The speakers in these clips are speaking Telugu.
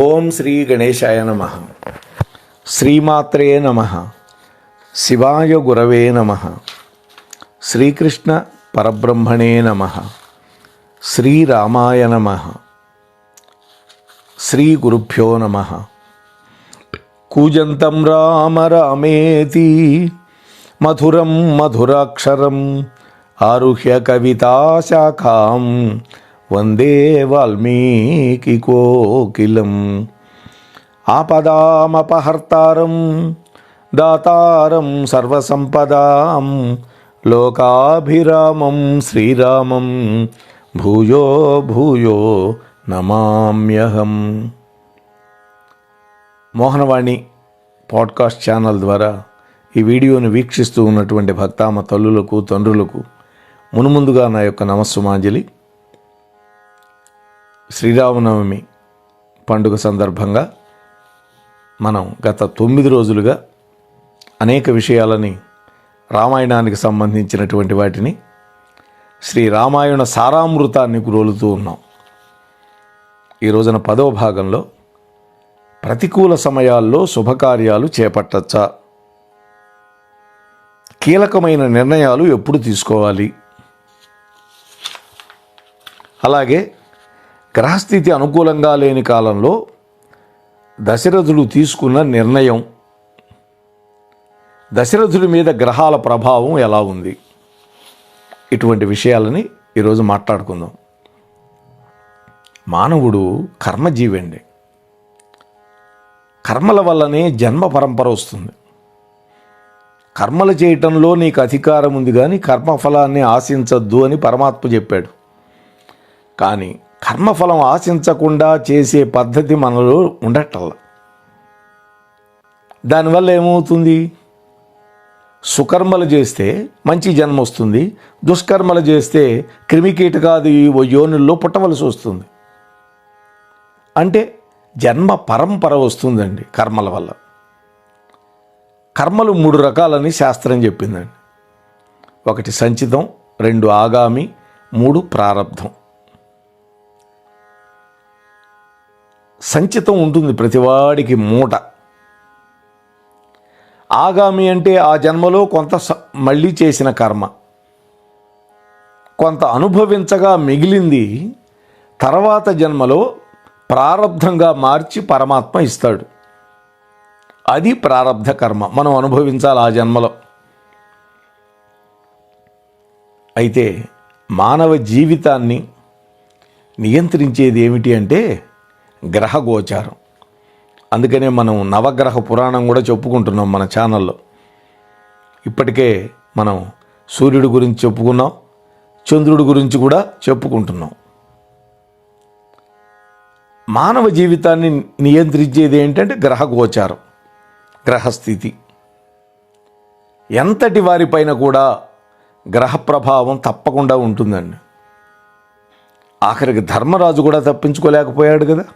ఓం శ్రీ గణేశాయ నమః. శ్రీమాత్రే నమః. శివాయ గురవే నమః. శ్రీకృష్ణ పరబ్రహ్మణే నమః. శ్రీరామాయ నమః. శ్రీ గురుభ్యో నమః. కూజంతం రామ రామేతి మధురం మధురాక్షరం ఆరుహ్య కవితాశాఖాం వందే వాల్మీకి కోకిలం. ఆపదామపహర్తారం దాతారం సర్వసంపదాం లోకాభిరామం శ్రీరామం భూయో భూయో నమామ్యహం. మోహనవాణి పాడ్కాస్ట్ ఛానల్ ద్వారా ఈ వీడియోను వీక్షిస్తూ ఉన్నటువంటి భక్తామ తల్లులకు తండ్రులకు మునుముందుగా నా యొక్క నమస్సుమాంజలి. శ్రీరామనవమి పండుగ సందర్భంగా మనం గత 9 రోజులుగా అనేక విషయాలని రామాయణానికి సంబంధించినటువంటి వాటిని శ్రీ రామాయణ సారామృతాన్ని గురోలుతూ ఉన్నాం. ఈ రోజున 10వ భాగంలో ప్రతికూల సమయాల్లో శుభకార్యాలు చేపట్టచ్చా, కీలకమైన నిర్ణయాలు ఎప్పుడు తీసుకోవాలి, అలాగే గ్రహస్థితి అనుకూలంగా లేని కాలంలో దశరథుడు తీసుకున్న నిర్ణయం, దశరథుడి మీద గ్రహాల ప్రభావం ఎలా ఉంది, ఇటువంటి విషయాలని ఈరోజు మాట్లాడుకుందాం. మానవుడు కర్మజీవి అండి. కర్మల వల్లనే జన్మ పరంపర వస్తుంది. కర్మలు చేయటంలో నీకు అధికారం ఉంది, కానీ కర్మఫలాన్ని ఆశించద్దు అని పరమాత్మ చెప్పాడు. కానీ కర్మఫలం ఆశించకుండా చేసే పద్ధతి మనలో ఉండటల్లా. దానివల్ల ఏమవుతుంది? సుకర్మలు చేస్తే మంచి జన్మ వస్తుంది, దుష్కర్మలు చేస్తే క్రిమికీటకాది యోనుల్లో పుట్టవలసి వస్తుంది. అంటే జన్మ పరంపర వస్తుందండి కర్మల వల్ల. కర్మలు 3 రకాలని శాస్త్రం చెప్పిందండి. 1 సంచితం, 2 ఆగామి, 3 ప్రారబ్ధం. సంచితం ఉంటుంది ప్రతివాడికి మూట. ఆగామి అంటే ఆ జన్మలో కొంత మళ్ళీ చేసిన కర్మ, కొంత అనుభవించగా మిగిలింది తర్వాత జన్మలో ప్రారబ్ధంగా మార్చి పరమాత్మ ఇస్తాడు. అది ప్రారబ్ధ కర్మ, మనం అనుభవించాలి ఆ జన్మలో. అయితే మానవ జీవితాన్ని నియంత్రించేది ఏమిటి అంటే గ్రహ గోచారం. అందుకనే మనం నవగ్రహ పురాణం కూడా చెప్పుకుంటున్నాం మన ఛానల్లో. ఇప్పటికే మనం సూర్యుడి గురించి చెప్పుకున్నాం, చంద్రుడి గురించి కూడా చెప్పుకుంటున్నాం. మానవ జీవితాన్ని నియంత్రించేది ఏంటంటే గ్రహ గోచారం, గ్రహస్థితి. ఎంతటి వారిపైన కూడా గ్రహ ప్రభావం తప్పకుండా ఉంటుందండి. ఆఖరికి ధర్మరాజు కూడా తప్పించుకోలేకపోయాడు కదా.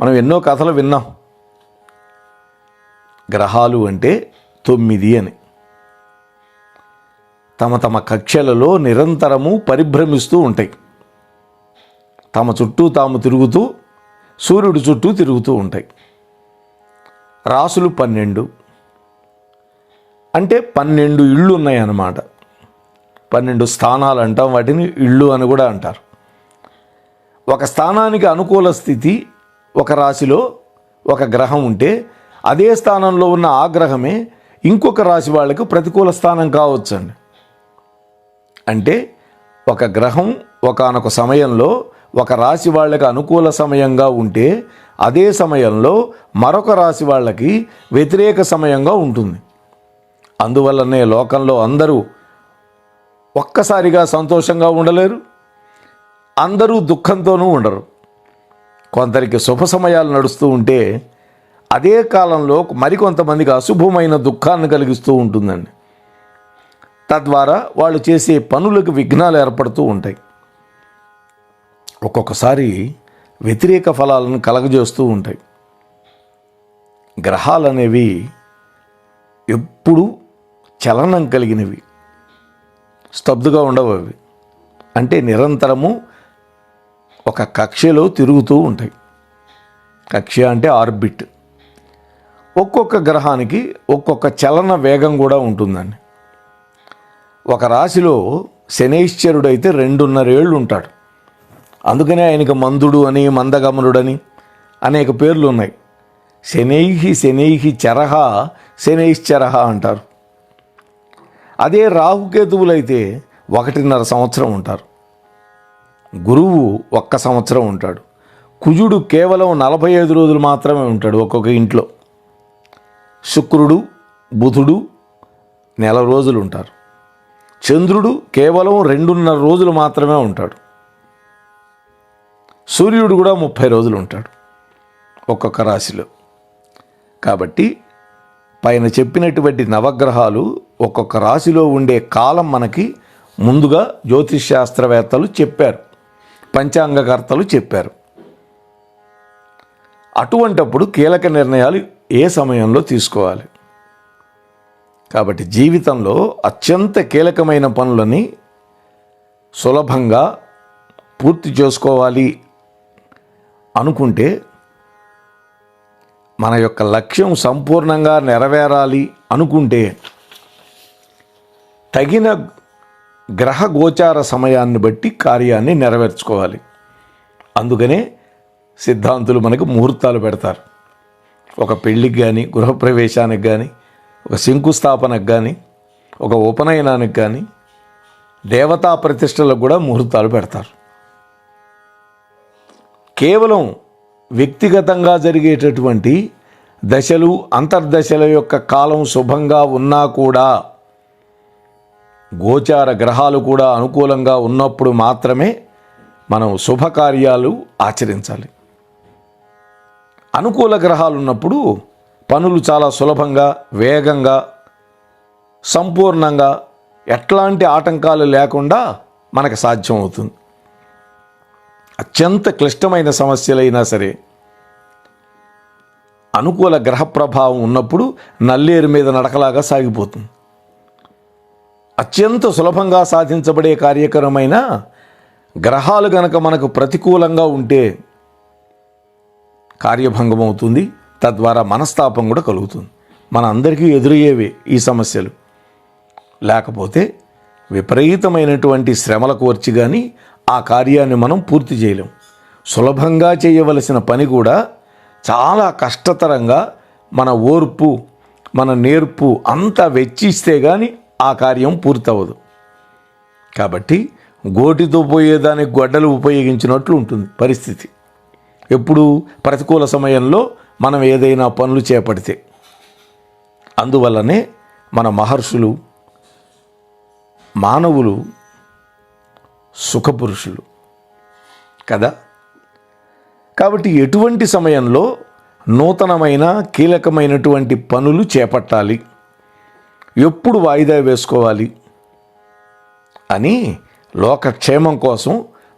మనం ఎన్నో కథలు విన్నాం. గ్రహాలు అంటే 9 అని. తమ తమ కక్షలలో నిరంతరము పరిభ్రమిస్తూ ఉంటాయి. తమ చుట్టూ తాము తిరుగుతూ సూర్యుడి చుట్టూ తిరుగుతూ ఉంటాయి. రాసులు 12 అంటే 12 ఇళ్ళు ఉన్నాయన్నమాట. 12 స్థానాలు అంటాం, వాటిని ఇళ్ళు అని కూడా అంటారు. ఒక స్థానానికి అనుకూల స్థితి, ఒక రాశిలో ఒక గ్రహం ఉంటే అదే స్థానంలో ఉన్న ఆ గ్రహమే ఇంకొక రాశి వాళ్ళకు ప్రతికూల స్థానం కావచ్చండి. అంటే ఒక గ్రహం ఒకానొక సమయంలో ఒక రాశి వాళ్ళకి అనుకూల సమయంగా ఉంటే అదే సమయంలో మరొక రాశి వాళ్ళకి వ్యతిరేక సమయంగా ఉంటుంది. అందువల్లనే లోకంలో అందరూ ఒక్కసారిగా సంతోషంగా ఉండలేరు, అందరూ దుఃఖంతోనూ ఉండరు. కొందరికి శుభ సమయాలు నడుస్తూ ఉంటే అదే కాలంలో మరికొంతమందికి అశుభమైన దుఃఖాన్ని కలిగిస్తూ ఉంటుందండి. తద్వారా వాళ్ళు చేసే పనులకు విఘ్నాలు ఏర్పడుతూ ఉంటాయి. ఒక్కొక్కసారి వ్యతిరేక ఫలాలను కలగజేస్తూ ఉంటాయి. గ్రహాలు అనేవి ఎప్పుడూ చలనం కలిగినవి, స్తబ్దుగా ఉండవు. అవి అంటే నిరంతరము ఒక కక్షలో తిరుగుతూ ఉంటాయి. కక్ష్య అంటే ఆర్బిట్. ఒక్కొక్క గ్రహానికి ఒక్కొక్క చలన వేగం కూడా ఉంటుందండి. ఒక రాశిలో శనైశ్చరుడు అయితే 2.5 ఏళ్ళు ఉంటాడు. అందుకనే ఆయనకి మందుడు అని, మందగమనుడని అనేక పేర్లు ఉన్నాయి. శనైహి చరహ శనైశ్చరహ అంటారు. అదే రాహుకేతువులైతే 1.5 సంవత్సరం ఉంటారు. గురువు 1 సంవత్సరం ఉంటాడు. కుజుడు కేవలం 45 రోజులు మాత్రమే ఉంటాడు ఒక్కొక్క ఇంట్లో. శుక్రుడు, బుధుడు నెల రోజులు ఉంటారు. చంద్రుడు కేవలం 2.5 రోజులు మాత్రమే ఉంటాడు. సూర్యుడు కూడా 30 రోజులు ఉంటాడు ఒక్కొక్క రాశిలో. కాబట్టి పైన చెప్పినటువంటి నవగ్రహాలు ఒక్కొక్క రాశిలో ఉండే కాలం మనకి ముందుగా జ్యోతిష్ శాస్త్రవేత్తలు చెప్పారు, పంచాంగకర్తలు చెప్పారు. అటువంటప్పుడు కీలక నిర్ణయాలు ఏ సమయంలో తీసుకోవాలి. కాబట్టి జీవితంలో అత్యంత కీలకమైన పనులని సులభంగా పూర్తి చేసుకోవాలి అనుకుంటే, మన యొక్క లక్ష్యం సంపూర్ణంగా నెరవేరాలి అనుకుంటే తగిన గ్రహ గోచార సమయాన్ని బట్టి కార్యాన్ని నెరవేర్చుకోవాలి. అందుకనే సిద్ధాంతులు మనకు ముహూర్తాలు పెడతారు. ఒక పెళ్ళికి కానీ, గృహప్రవేశానికి కానీ, ఒక శంకుస్థాపనకు కానీ, ఒక ఉపనయనానికి కానీ, దేవతా ప్రతిష్టలకు కూడా ముహూర్తాలు పెడతారు. కేవలం వ్యక్తిగతంగా జరిగేటటువంటి దశలు, అంతర్దశల యొక్క కాలం శుభంగా ఉన్నా కూడా గోచార గ్రహాలు కూడా అనుకూలంగా ఉన్నప్పుడు మాత్రమే మనం శుభకార్యాలు ఆచరించాలి. అనుకూల గ్రహాలు ఉన్నప్పుడు పనులు చాలా సులభంగా, వేగంగా, సంపూర్ణంగా, ఎట్లాంటి ఆటంకాలు లేకుండా మనకు సాధ్యం అవుతుంది. అత్యంత క్లిష్టమైన సమస్యలైనా సరే అనుకూల గ్రహ ప్రభావం ఉన్నప్పుడు నల్లేరు మీద నడకలాగా సాగిపోతుంది. అత్యంత సులభంగా సాధించబడే కార్యక్రమమైన గ్రహాలు గనక మనకు ప్రతికూలంగా ఉంటే కార్యభంగం అవుతుంది. తద్వారా మనస్తాపం కూడా కలుగుతుంది. మన అందరికీ ఎదురయ్యేవే ఈ సమస్యలు. లేకపోతే విపరీతమైనటువంటి శ్రమలకు వచ్చి కానీ ఆ కార్యాన్ని మనం పూర్తి చేయలేం. సులభంగా చేయవలసిన పని కూడా చాలా కష్టతరంగా మన ఓర్పు, మన నేర్పు అంతా వెచ్చిస్తే కానీ ఆ కార్యం పూర్తవదు. కాబట్టి గోటితో పోయేదానికి గొడ్డలు ఉపయోగించినట్లు ఉంటుంది పరిస్థితి. ఎప్పుడు ప్రతికూల సమయంలో మనం ఏదైనా పనులు చేపడితే. అందువల్లనే మన మహర్షులు, మానవులు సుఖపురుషులు కదా. కాబట్టి ఎటువంటి సమయంలో నూతనమైన కీలకమైనటువంటి పనులు చేపట్టాలి, ఎప్పుడు వాయిదా వేసుకోవాలి అని లోకక్షేమం కోసం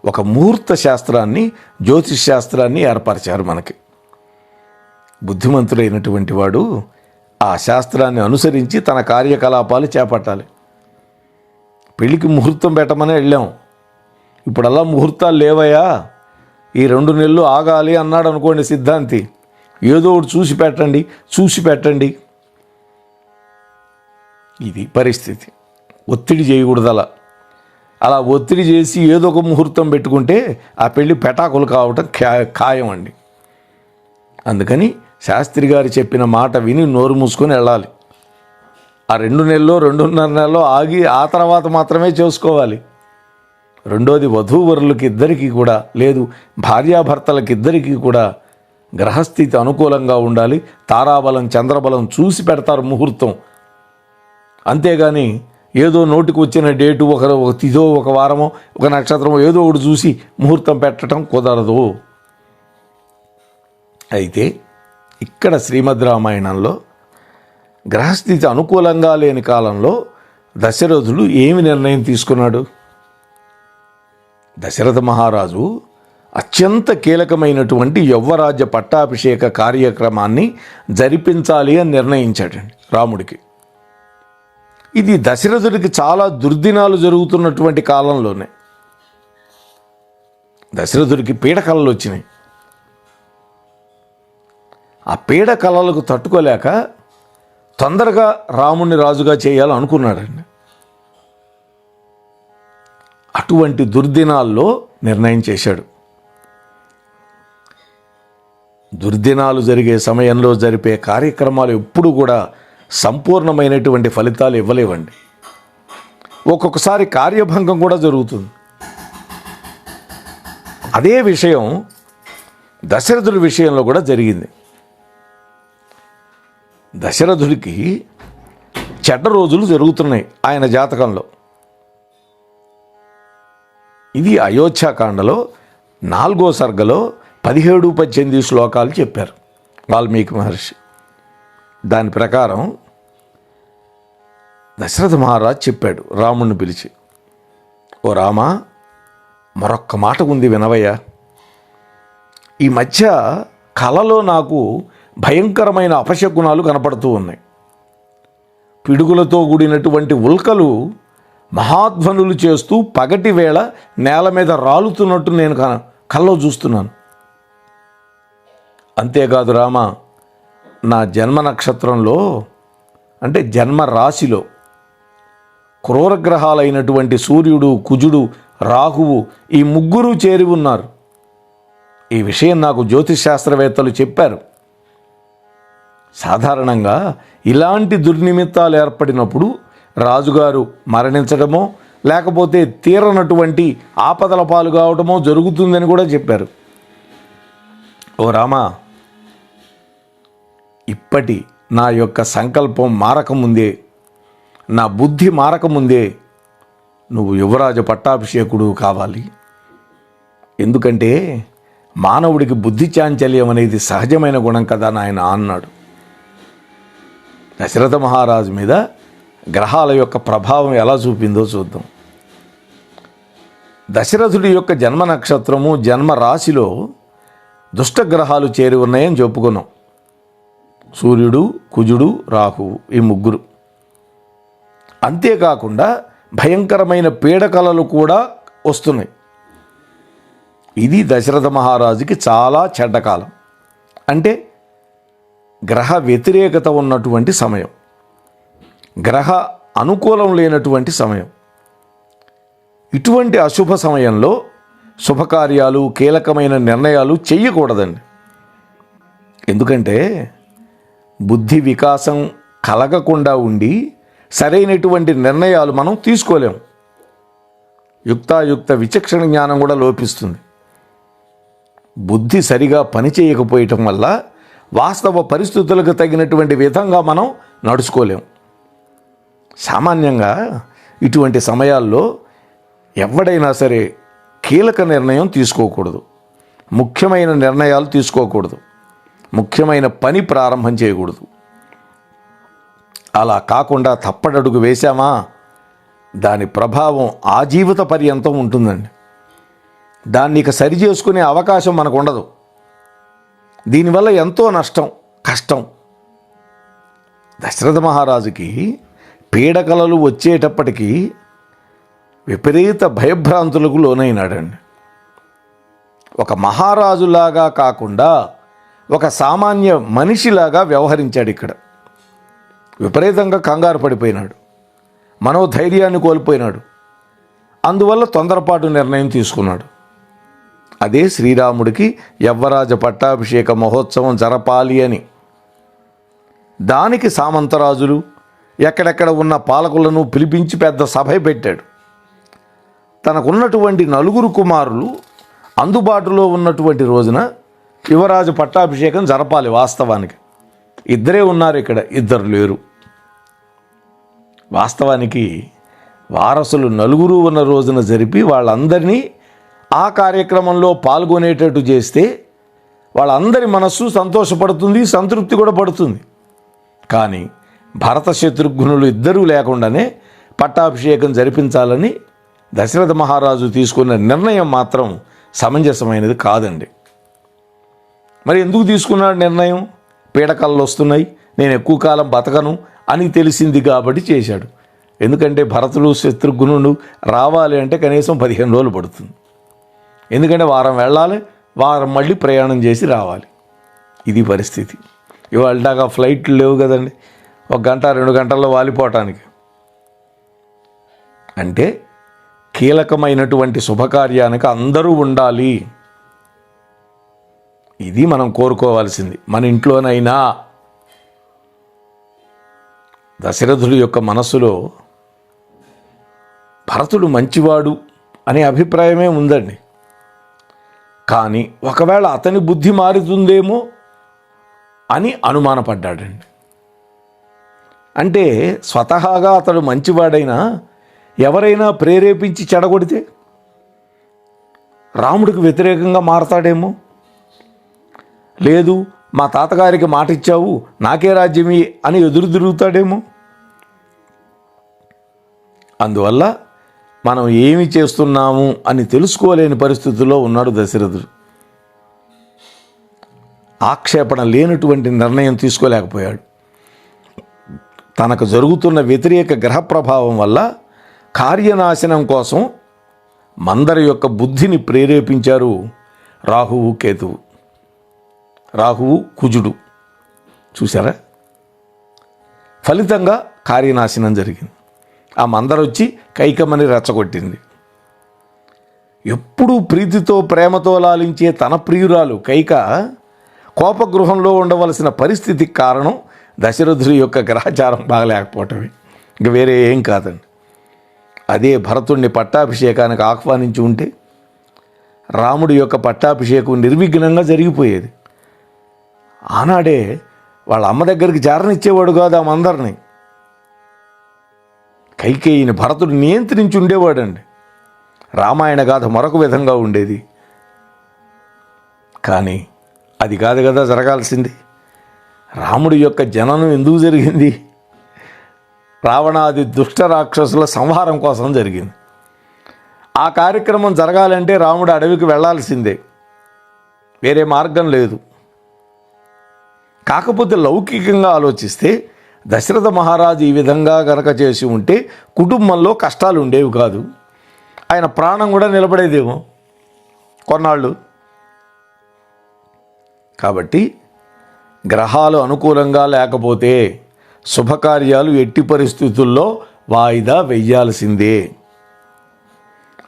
ఒక ముహూర్త శాస్త్రాన్ని, జ్యోతిష్ శాస్త్రాన్ని ఏర్పరిచారు మనకి. బుద్ధిమంతుడైనటువంటి వాడు ఆ శాస్త్రాన్ని అనుసరించి తన కార్యకలాపాలు చేపట్టాలి. పెళ్ళికి ముహూర్తం పెట్టమని వెళ్ళాం. ఇప్పుడల్లా ముహూర్తాలు లేవయ్యా, ఈ 2 నెలలు ఆగాలి అన్నాడు అనుకోండి సిద్ధాంతి. ఏదో ఒకటి చూసి పెట్టండి. ఇది పరిస్థితి. ఒత్తిడి చేయకూడదు. అలా ఒత్తిడి చేసి ఏదో ఒక ముహూర్తం పెట్టుకుంటే ఆ పెళ్ళి పెటాకులు కావటం ఖాయం అండి. అందుకని శాస్త్రి గారు చెప్పిన మాట విని నోరు మూసుకొని వెళ్ళాలి. ఆ 2 నెలల్లో 2.5 నెలలో ఆగి ఆ తర్వాత మాత్రమే చేసుకోవాలి. రెండోది, వధూవరులకి ఇద్దరికీ కూడా, లేదు భార్యాభర్తలకి ఇద్దరికీ కూడా గ్రహస్థితి అనుకూలంగా ఉండాలి. తారాబలం, చంద్రబలం చూసి పెడతారు ముహూర్తం. అంతేగాని ఏదో నోటికి వచ్చిన డేటు, ఒక తిథో, ఒక వారమో, ఒక నక్షత్రమో ఏదో ఒకటి చూసి ముహూర్తం పెట్టడం కుదరదు. అయితే ఇక్కడ శ్రీమద్ రామాయణంలో గ్రహస్థితి అనుకూలంగా లేని కాలంలో దశరథుడు ఏమి నిర్ణయం తీసుకున్నాడు? దశరథ మహారాజు అత్యంత కీలకమైనటువంటి యవ్వరాజ్య పట్టాభిషేక కార్యక్రమాన్ని జరిపించాలి అని నిర్ణయించాడండి రాముడికి. ఇది దశరథుడికి చాలా దుర్దినాలు జరుగుతున్నటువంటి కాలంలోనే. దశరథుడికి పీడకలలు వచ్చినాయి. ఆ పీడ కలలకు తట్టుకోలేక తొందరగా రాముణ్ణి రాజుగా చేయాలనుకున్నాడండి. అటువంటి దుర్దినాల్లో నిర్ణయం చేశాడు. దుర్దినాలు జరిగే సమయంలో జరిపే కార్యక్రమాలు ఎప్పుడు కూడా సంపూర్ణమైనటువంటి ఫలితాలు ఇవ్వలేవండి. ఒక్కొక్కసారి కార్యభంగం కూడా జరుగుతుంది. అదే విషయం దశరథుడి విషయంలో కూడా జరిగింది. దశరథుడికి చెడ్డ రోజులు జరుగుతున్నాయి ఆయన జాతకంలో. ఇది అయోధ్యాకాండలో 4వ సర్గలో 17-18 శ్లోకాలు చెప్పారు వాల్మీకి మహర్షి. దాని ప్రకారం దశరథ మహారాజ్ చెప్పాడు రాముణ్ణి పిలిచి, ఓ రామా, మరొక్క మాట ఉంది వినవయ్యా. ఈ మధ్య కలలో నాకు భయంకరమైన అపశకునాలు కనపడుతూ ఉన్నాయి. పిడుగులతో కూడినటువంటి ఉల్కలు మహాధ్వనులు చేస్తూ పగటి వేళ నేల మీద రాలుతున్నట్టు నేను కల్లో చూస్తున్నాను. అంతేకాదు రామ, నా జన్మ నక్షత్రంలో అంటే జన్మ రాశిలో క్రూరగ్రహాలైనటువంటి సూర్యుడు, కుజుడు, రాహువు ఈ ముగ్గురు చేరి ఉన్నారు. ఈ విషయం నాకు జ్యోతిష్ శాస్త్రవేత్తలు చెప్పారు. సాధారణంగా ఇలాంటి దుర్నిమిత్తాలు ఏర్పడినప్పుడు రాజుగారు మరణించడమో లేకపోతే తీరనటువంటి ఆపదల పాలు కావడమో జరుగుతుందని కూడా చెప్పారు. ఓ రామా, ఇప్పటి నా యొక్క సంకల్పం మారకముందే, నా బుద్ధి మారకముందే నువ్వు యువరాజు పట్టాభిషేకుడు కావాలి. ఎందుకంటే మానవుడికి బుద్ధి చాంచల్యం అనేది సహజమైన గుణం కదా నాయన అన్నాడు. దశరథ మహారాజు మీద గ్రహాల యొక్క ప్రభావం ఎలా చూపిందో చూద్దాం. దశరథుడి యొక్క జన్మ నక్షత్రము, జన్మ రాశిలో దుష్టగ్రహాలు చేరి ఉన్నాయని చెప్పుకున్నాం. సూర్యుడు, కుజుడు, రాహువు ఈ ముగ్గురు. అంతేకాకుండా భయంకరమైన పీడకలలు కూడా వస్తున్నాయి. ఇది దశరథ మహారాజుకి చాలా చెడ్డకాలం. అంటే గ్రహ వ్యతిరేకత ఉన్నటువంటి సమయం, గ్రహ అనుకూలం లేనటువంటి సమయం. ఇటువంటి అశుభ సమయంలో శుభకార్యాలు, కీలకమైన నిర్ణయాలు చెయ్యకూడదండి. ఎందుకంటే బుద్ధి వికాసం కలగకుండా ఉండి సరైనటువంటి నిర్ణయాలు మనం తీసుకోలేం. యుక్తాయుక్త విచక్షణ జ్ఞానం కూడా లోపిస్తుంది. బుద్ధి సరిగా పనిచేయకపోయటం వల్ల వాస్తవ పరిస్థితులకు తగినటువంటి విధంగా మనం నడుచుకోలేం. సామాన్యంగా ఇటువంటి సమయాల్లో ఎవడైనా సరే కీలక నిర్ణయం తీసుకోకూడదు, ముఖ్యమైన నిర్ణయాలు తీసుకోకూడదు, ముఖ్యమైన పని ప్రారంభం చేయకూడదు. అలా కాకుండా తప్పడడుగు వేశామా దాని ప్రభావం ఆజీవిత పర్యంతం ఉంటుందండి. దాన్ని ఇక సరి చేసుకునే అవకాశం మనకు ఉండదు. దీనివల్ల ఎంతో నష్టం, కష్టం. దశరథ మహారాజుకి పీడకలలు వచ్చేటప్పటికీ విపరీత భయభ్రాంతులకు లోనైనాడండి. ఒక మహారాజులాగా కాకుండా ఒక సామాన్య మనిషిలాగా వ్యవహరించాడు. ఇక్కడ విపరీతంగా కంగారు పడిపోయినాడు, మనోధైర్యాన్ని కోల్పోయినాడు. అందువల్ల తొందరపాటు నిర్ణయం తీసుకున్నాడు. అదే శ్రీరాముడికి యవ్వరాజ పట్టాభిషేక మహోత్సవం జరపాలి అని. దానికి సామంతరాజులు ఎక్కడెక్కడ ఉన్న పాలకులను పిలిపించి పెద్ద సభ పెట్టాడు. తనకున్నటువంటి 4 కుమారులు అందుబాటులో ఉన్నటువంటి రోజున యువరాజు పట్టాభిషేకం జరపాలి. వాస్తవానికి 2 ఉన్నారు, ఇక్కడ 2 లేరు. వాస్తవానికి వారసులు 4 ఉన్న రోజున జరిపి వాళ్ళందరినీ ఆ కార్యక్రమంలో పాల్గొనేటట్టు చేస్తే వాళ్ళందరి మనస్సు సంతోషపడుతుంది, సంతృప్తి కూడా పడుతుంది. కానీ భరత శత్రుఘ్నులు 2 లేకుండానే పట్టాభిషేకం జరిపించాలని దశరథ మహారాజు తీసుకున్న నిర్ణయం మాత్రం సమంజసమైనది కాదండి. మరి ఎందుకు తీసుకున్నాడు నిర్ణయం? పీడకలలు వస్తున్నాయి, నేను ఎక్కువ కాలం బతకను అని తెలిసింది కాబట్టి చేశాడు. ఎందుకంటే భరతుడు శత్రుఘ్నుడు రావాలి అంటే కనీసం 15 రోజులు పడుతుంది. ఎందుకంటే వారం వెళ్ళాలి, వారం మళ్ళీ ప్రయాణం చేసి రావాలి. ఇది పరిస్థితి. ఇవాళ దాకా ఫ్లైట్లు లేవు కదండి, 1 గంట 2 గంటల్లో వాలిపోవటానికి. అంటే కీలకమైనటువంటి శుభకార్యానికి అందరూ ఉండాలి. ఇది మనం కోరుకోవాల్సింది. మన ఇంట్లోనైనా దశరథుడి యొక్క మనస్సులో భరతుడు మంచివాడు అనే అభిప్రాయమే ఉందండి. కానీ ఒకవేళ అతని బుద్ధి మారుతుందేమో అని అనుమానపడ్డాడండి. అంటే స్వతహాగా అతడు మంచివాడైనా ఎవరైనా ప్రేరేపించి చెడగొడితే రాముడికి వ్యతిరేకంగా మారతాడేమో, లేదు మా తాతగారికి మాట ఇచ్చావు నాకే రాజ్యమి అని ఎదురు తిరుగుతాడేమో. అందువల్ల మనం ఏమి చేస్తున్నాము అని తెలుసుకోలేని పరిస్థితుల్లో ఉన్నాడు దశరథుడు. ఆక్షేపణ లేనటువంటి నిర్ణయం తీసుకోలేకపోయాడు. తనకు జరుగుతున్న వ్యతిరేక గ్రహ ప్రభావం వల్ల కార్యనాశనం కోసం మందర యొక్క బుద్ధిని ప్రేరేపించారు రాహువు కేతువు. రాహువు కుజుడు, చూసారా? ఫలితంగా కార్యనాశనం జరిగింది. ఆ మందర వచ్చి కైకమ్మని రెచ్చగొట్టింది. ఎప్పుడూ ప్రీతితో ప్రేమతో లాలించే తన ప్రియురాలు కైక కోపగృహంలో ఉండవలసిన పరిస్థితికి కారణం దశరథుడి యొక్క గ్రహచారం బాగలేకపోవటమే, ఇంక వేరే ఏం కాదండి. అదే భరతుడిని పట్టాభిషేకానికి ఆహ్వానించి ఉంటే రాముడి యొక్క పట్టాభిషేకం నిర్విఘ్నంగా జరిగిపోయేది. ఆనాడే వాళ్ళ అమ్మ దగ్గరికి చేరనిచ్చేవాడు కాదు ఆ మందరిని. కైకేయిని భరతుడు నియంత్రించి ఉండేవాడండి. రామాయణ గాథ మరొక విధంగా ఉండేది. కానీ అది కాదు కదా జరగాల్సింది. రాముడి యొక్క జననం ఎందుకు జరిగింది? రావణాది దుష్ట రాక్షసుల సంహారం కోసం జరిగింది. ఆ కార్యక్రమం జరగాలంటే రాముడు అడవికి వెళ్ళాల్సిందే, వేరే మార్గం లేదు. కాకపోతే లౌకికంగా ఆలోచిస్తే దశరథ మహారాజు ఈ విధంగా గనక చేసి ఉంటే కుటుంబంలో కష్టాలు ఉండేవి కాదు, ఆయన ప్రాణం కూడా నిలబడేదేమో కొన్నాళ్ళు. కాబట్టి గ్రహాలు అనుకూలంగా లేకపోతే శుభకార్యాలు ఎట్టి పరిస్థితుల్లో వాయిదా వెయ్యాల్సిందే.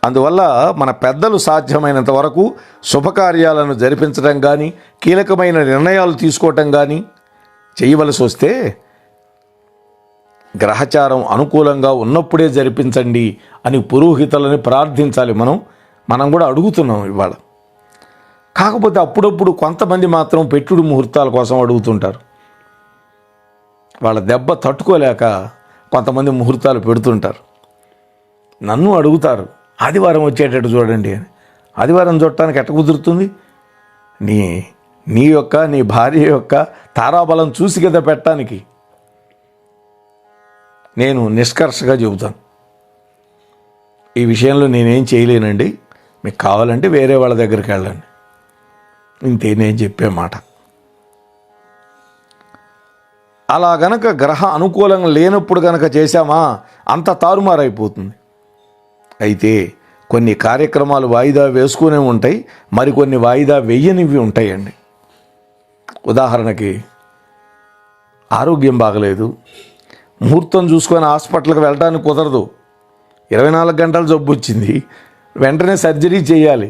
అందువల్ల మన పెద్దలు సాధ్యమైనంత వరకు శుభకార్యాలను జరిపించడం కానీ కీలకమైన నిర్ణయాలు తీసుకోవటం కానీ చేయవలసి వస్తే గ్రహచారం అనుకూలంగా ఉన్నప్పుడే జరిపించండి అని పురోహితులని ప్రార్థించాలి. మనం కూడా అడుగుతున్నాం ఇవాళ. కాకపోతే అప్పుడప్పుడు కొంతమంది మాత్రం పెట్టుడు ముహూర్తాల కోసం అడుగుతుంటారు. వాళ్ళ దెబ్బ తట్టుకోలేక కొంతమంది ముహూర్తాలు పెడుతుంటారు. నన్ను అడుగుతారు, ఆదివారం వచ్చేటట్టు చూడండి అని. ఆదివారం చూడటానికి ఎట్ట కుదురుతుంది? నీ యొక్క నీ భార్య యొక్క తారాబలం చూసి కదా పెట్టడానికి. నేను నిష్కర్షగా చెబుతాను, ఈ విషయంలో నేనేం చేయలేనండి, మీకు కావాలంటే వేరే వాళ్ళ దగ్గరికి వెళ్ళండి, ఇంతే నేను చెప్పే మాట. అలా గనక గ్రహ అనుకూలంగా లేనప్పుడు గనక చేశామా అంత తారుమారైపోతుంది. అయితే కొన్ని కార్యక్రమాలు వాయిదా వేసుకునే ఉంటాయి, మరికొన్ని వాయిదా వెయ్యనివి ఉంటాయండి. ఉదాహరణకి ఆరోగ్యం బాగలేదు, ముహూర్తం చూసుకొని హాస్పిటల్కి వెళ్ళడానికి కుదరదు, 24 గంటలు జబ్బు వచ్చింది, వెంటనే సర్జరీ చేయాలి.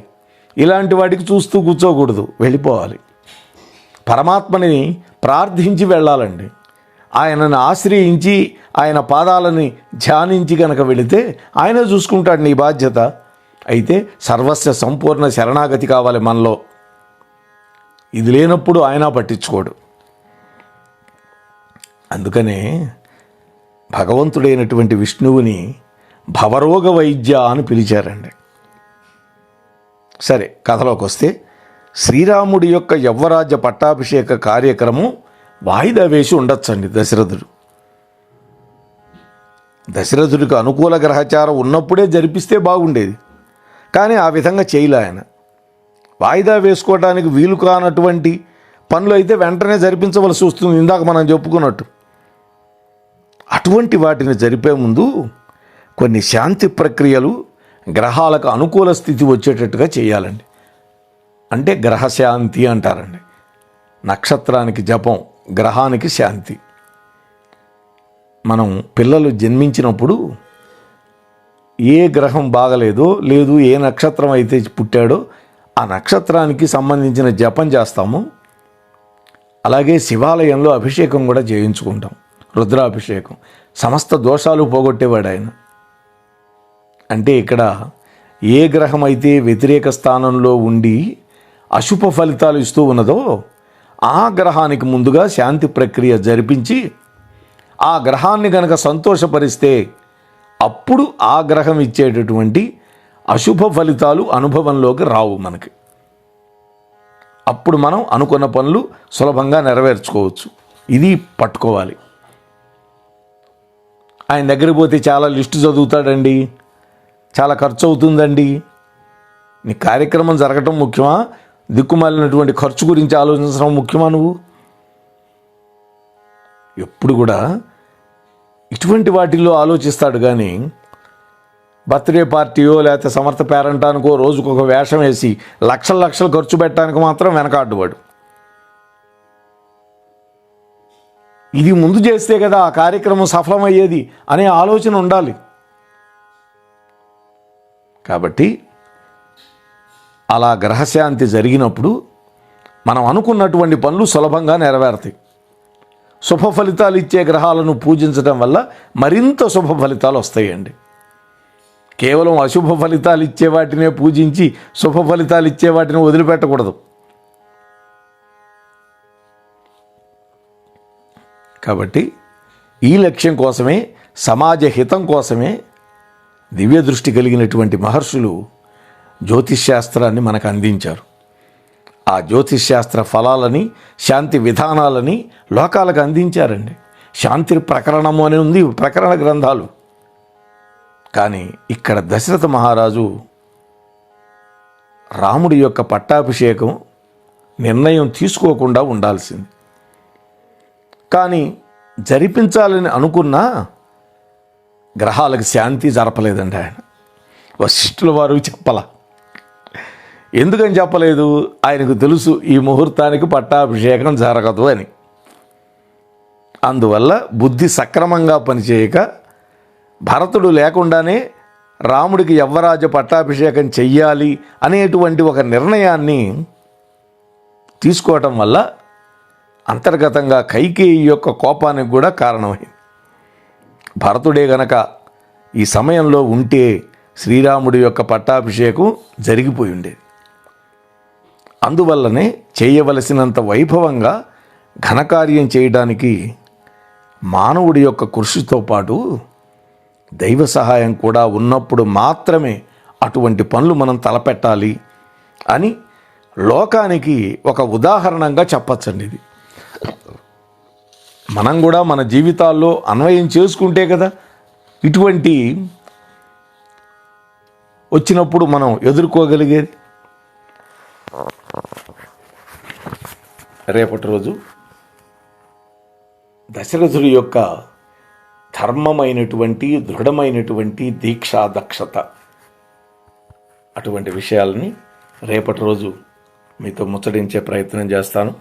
ఇలాంటి వాటికి చూస్తూ కూర్చోకూడదు, వెళ్ళిపోవాలి. పరమాత్మని ప్రార్థించి వెళ్ళాలండి. ఆయనను ఆశ్రయించి ఆయన పాదాలని ధ్యానించి కనుక వెళితే ఆయనే చూసుకుంటాడు నీ బాధ్యత. అయితే సర్వస్వ సంపూర్ణ శరణాగతి కావాలి మనలో. ఇది లేనప్పుడు ఆయన పట్టించుకోడు. అందుకనే భగవంతుడైనటువంటి విష్ణువుని భవరోగ వైద్య అని పిలిచారండి. సరే, కథలోకి వస్తే శ్రీరాముడి యొక్క యవ్వరాజ్య పట్టాభిషేక కార్యక్రమం వాయిదా వేసి ఉండొచ్చండి దశరథుడికి అనుకూల గ్రహచారం ఉన్నప్పుడే జరిపిస్తే బాగుండేది. కానీ ఆ విధంగా చేయలే ఆయన. వాయిదా వేసుకోవడానికి వీలు కానటువంటి పనులు అయితే వెంటనే జరిపించవలసి వస్తుంది, ఇందాక మనం చెప్పుకున్నట్టు. అటువంటి వాటిని జరిపే ముందు కొన్ని శాంతి ప్రక్రియలు గ్రహాలకు అనుకూల స్థితి వచ్చేటట్టుగా చేయాలండి. అంటే గ్రహశాంతి అంటారండి. నక్షత్రానికి జపం, గ్రహానికి శాంతి. మనం పిల్లలు జన్మించినప్పుడు ఏ గ్రహం బాగలేదో లేదు ఏ నక్షత్రం అయితే పుట్టాడో ఆ నక్షత్రానికి సంబంధించిన జపం చేస్తాము. అలాగే శివాలయంలో అభిషేకం కూడా చేయించుకుంటాం, రుద్రాభిషేకం. సమస్త దోషాలు పోగొట్టేవాడు ఆయన. అంటే ఇక్కడ ఏ గ్రహం అయితే వ్యతిరేక స్థానంలో ఉండి అశుభ ఫలితాలు ఇస్తూ ఉన్నదో ఆ గ్రహానికి ముందుగా శాంతి ప్రక్రియ జరిపించి ఆ గ్రహాన్ని గనక సంతోషపరిస్తే అప్పుడు ఆ గ్రహం ఇచ్చేటటువంటి అశుభ ఫలితాలు అనుభవంలోకి రావు మనకి. అప్పుడు మనం అనుకున్న పనులు సులభంగా నెరవేర్చుకోవచ్చు. ఇది పట్టుకోవాలి. ఆయన దగ్గరికి పోతే చాలా లిస్టు చదువుతాడండి, చాలా ఖర్చు అవుతుందండి. నీ కార్యక్రమం జరగటం ముఖ్యమా, దిక్కుమాలినటువంటి ఖర్చు గురించి ఆలోచించడం ముఖ్యమా? నువ్వు ఎప్పుడు కూడా ఇటువంటి వాటిల్లో ఆలోచిస్తాడు కానీ బర్త్డే పార్టీయో లేకపోతే సమర్థ పేరంటానికో రోజుకొక వేషం వేసి లక్షలు ఖర్చు పెట్టడానికి మాత్రం వెనకాడ్డువాడు. ఇది ముందు చేస్తే కదా ఆ కార్యక్రమం సఫలమయ్యేది అనే ఆలోచన ఉండాలి. కాబట్టి అలా గ్రహశాంతి జరిగినప్పుడు మనం అనుకున్నటువంటి పనులు సులభంగా నెరవేరుతాయి. శుభ ఫలితాలు ఇచ్చే గ్రహాలను పూజించడం వల్ల మరింత శుభ ఫలితాలు వస్తాయండి. కేవలం అశుభ ఫలితాలు ఇచ్చే వాటినే పూజించి శుభ ఫలితాలు ఇచ్చే వాటిని వదిలిపెట్టకూడదు. కాబట్టి ఈ లక్ష్యం కోసమే, సమాజ హితం కోసమే దివ్య దృష్టి కలిగినటువంటి మహర్షులు జ్యోతిష్శాస్త్రాన్ని మనకు అందించారు. ఆ జ్యోతిష్శాస్త్ర ఫలాలని, శాంతి విధానాలని లోకాలకు అందించారండి. శాంతి ప్రకరణము అని ఉంది, ప్రకరణ గ్రంథాలు. కానీ ఇక్కడ దశరథ మహారాజు రాముడి యొక్క పట్టాభిషేకం నిర్ణయం తీసుకోకుండా ఉండాల్సింది. కానీ జరిపించాలని అనుకున్నా గ్రహాలకు శాంతి జరపలేదండి ఆయన. వశిష్ఠుల వారు చెప్పలా. ఎందుకని చెప్పలేదు? ఆయనకు తెలుసు ఈ ముహూర్తానికి పట్టాభిషేకం జరగదు అని. అందువల్ల బుద్ధి సక్రమంగా పనిచేయక భరతుడు లేకుండానే రాముడికి యవ్వరాజ పట్టాభిషేకం చెయ్యాలి అనేటువంటి ఒక నిర్ణయాన్ని తీసుకోవటం వల్ల అంతర్గతంగా కైకేయి యొక్క కోపానికి కూడా కారణమైంది. భరతుడే గనక ఈ సమయంలో ఉంటే శ్రీరాముడి యొక్క పట్టాభిషేకం జరిగిపోయి ఉండేది. అందువల్లనే చేయవలసినంత వైభవంగా ఘనకార్యం చేయడానికి మానవుడి యొక్క కృషితో పాటు దైవ సహాయం కూడా ఉన్నప్పుడు మాత్రమే అటువంటి పనులు మనం తలపెట్టాలి అని లోకానికి ఒక ఉదాహరణంగా చెప్పచ్చండి. ఇది మనం కూడా మన జీవితాల్లో అన్వయం చేసుకుంటే కదా ఇటువంటి వచ్చినప్పుడు మనం ఎదుర్కోగలిగేది. రేపటి రోజు దశరథుడి యొక్క ధర్మమైనటువంటి దృఢమైనటువంటి దీక్షా దక్షత అటువంటి విషయాలని రేపటి రోజు మీతో ముచ్చటించే ప్రయత్నం చేస్తాను.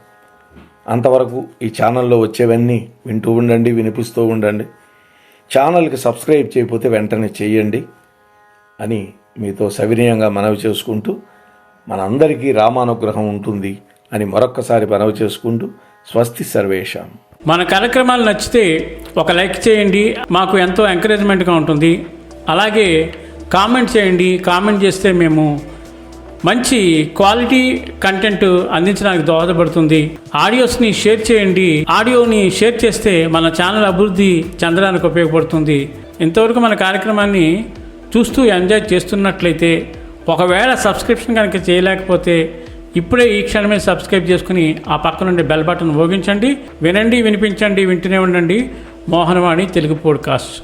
అంతవరకు ఈ ఛానల్లో వచ్చేవన్నీ వింటూ ఉండండి, వినిపిస్తూ ఉండండి. ఛానల్కి సబ్స్క్రైబ్ చేయకపోతే వెంటనే చేయండి అని మీతో సవినయంగా మనవి చేసుకుంటూ, మనందరికీ రామానుగ్రహం ఉంటుంది అని మరొక్కసారి మనవి చేసుకుంటూ, స్వస్తి సర్వేషాం. మన కార్యక్రమాలు నచ్చితే ఒక లైక్ చేయండి, మాకు ఎంతో ఎంకరేజ్మెంట్గా ఉంటుంది. అలాగే కామెంట్ చేయండి. కామెంట్ చేస్తే మేము మంచి క్వాలిటీ కంటెంట్ అందించడానికి దోహదపడుతుంది. ఆడియోస్ని షేర్ చేయండి. ఆడియోని షేర్ చేస్తే మన ఛానల్ అభివృద్ధి చెందడానికి ఉపయోగపడుతుంది. ఇంతవరకు మన కార్యక్రమాన్ని చూస్తూ ఎంజాయ్ చేస్తున్నట్లయితే, ఒకవేళ సబ్స్క్రిప్షన్ కనుక చేయలేకపోతే ఇప్పుడే ఈ క్షణమే సబ్స్క్రైబ్ చేసుకుని ఆ పక్కనుండే బెల్ బటన్ మోగించండి. వినండి, వినిపించండి, వింటూనే ఉండండి. మోహనవాణి తెలుగు పోడ్కాస్ట్.